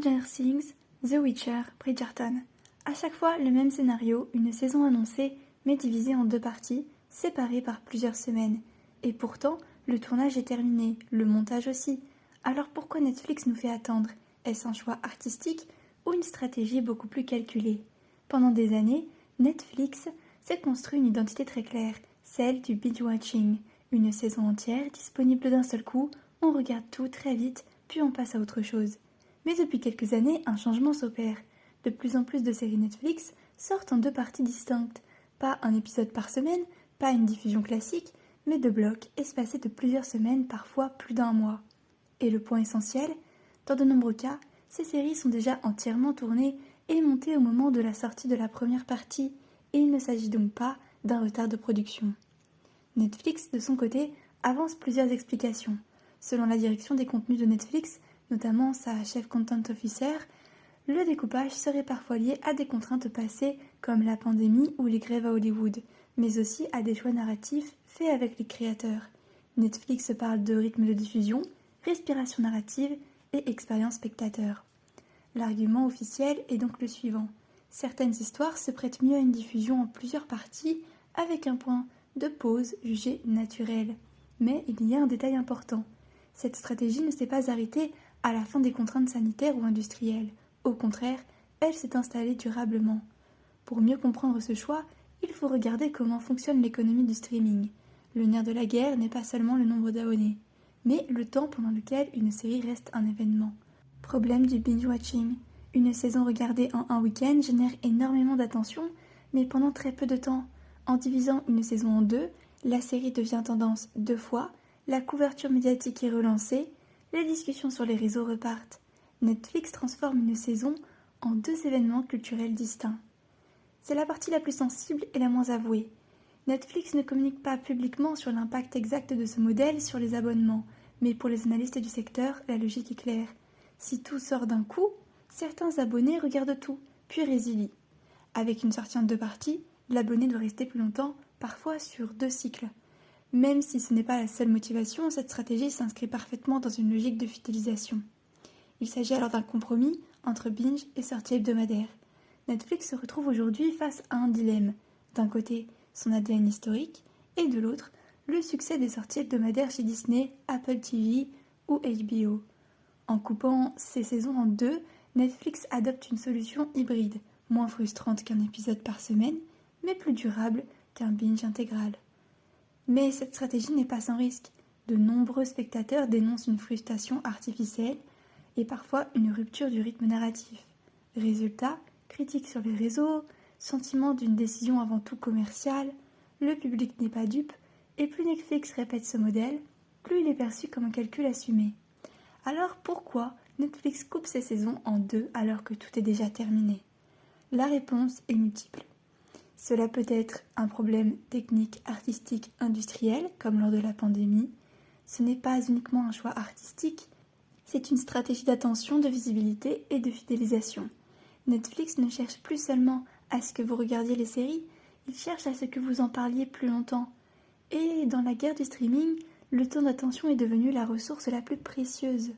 Stranger Things, The Witcher, Bridgerton. À chaque fois, le même scénario, une saison annoncée, mais divisée en deux parties, séparées par plusieurs semaines. Et pourtant, le tournage est terminé, le montage aussi. Alors pourquoi Netflix nous fait attendre? Est-ce un choix artistique ou une stratégie beaucoup plus calculée? Pendant des années, Netflix s'est construit une identité très claire, celle du binge-watching. Une saison entière, disponible d'un seul coup, on regarde tout très vite, puis on passe à autre chose. Mais depuis quelques années, un changement s'opère. De plus en plus de séries Netflix sortent en deux parties distinctes. Pas un épisode par semaine, pas une diffusion classique, mais deux blocs espacés de plusieurs semaines, parfois plus d'un mois. Et le point essentiel, dans de nombreux cas, ces séries sont déjà entièrement tournées et montées au moment de la sortie de la première partie, et il ne s'agit donc pas d'un retard de production. Netflix, de son côté, avance plusieurs explications. Selon la direction des contenus de Netflix, notamment sa chef content officer, le découpage serait parfois lié à des contraintes passées comme la pandémie ou les grèves à Hollywood, mais aussi à des choix narratifs faits avec les créateurs. Netflix parle de rythme de diffusion, respiration narrative et expérience spectateur. L'argument officiel est donc le suivant. Certaines histoires se prêtent mieux à une diffusion en plusieurs parties avec un point de pause jugé naturel. Mais il y a un détail important. Cette stratégie ne s'est pas arrêtée à la fin des contraintes sanitaires ou industrielles. Au contraire, elle s'est installée durablement. Pour mieux comprendre ce choix, il faut regarder comment fonctionne l'économie du streaming. Le nerf de la guerre n'est pas seulement le nombre d'abonnés, mais le temps pendant lequel une série reste un événement. Problème du binge-watching. Une saison regardée en un week-end génère énormément d'attention, mais pendant très peu de temps. En divisant une saison en deux, la série devient tendance deux fois, la couverture médiatique est relancée, les discussions sur les réseaux repartent. Netflix transforme une saison en deux événements culturels distincts. C'est la partie la plus sensible et la moins avouée. Netflix ne communique pas publiquement sur l'impact exact de ce modèle sur les abonnements, mais pour les analystes du secteur, la logique est claire. Si tout sort d'un coup, certains abonnés regardent tout, puis résilient. Avec une sortie en deux parties, l'abonné doit rester plus longtemps, parfois sur deux cycles. Même si ce n'est pas la seule motivation, cette stratégie s'inscrit parfaitement dans une logique de fidélisation. Il s'agit alors d'un compromis entre binge et sortie hebdomadaire. Netflix se retrouve aujourd'hui face à un dilemme. D'un côté, son ADN historique, et de l'autre, le succès des sorties hebdomadaires chez Disney, Apple TV ou HBO. En coupant ces saisons en deux, Netflix adopte une solution hybride, moins frustrante qu'un épisode par semaine, mais plus durable qu'un binge intégral. Mais cette stratégie n'est pas sans risque. De nombreux spectateurs dénoncent une frustration artificielle et parfois une rupture du rythme narratif. Résultat, critiques sur les réseaux, sentiment d'une décision avant tout commerciale, le public n'est pas dupe, et plus Netflix répète ce modèle, plus il est perçu comme un calcul assumé. Alors pourquoi Netflix coupe ses saisons en deux alors que tout est déjà terminé? La réponse est multiple. Cela peut être un problème technique, artistique, industriel, comme lors de la pandémie. Ce n'est pas uniquement un choix artistique, c'est une stratégie d'attention, de visibilité et de fidélisation. Netflix ne cherche plus seulement à ce que vous regardiez les séries, il cherche à ce que vous en parliez plus longtemps. Et dans la guerre du streaming, le temps d'attention est devenu la ressource la plus précieuse.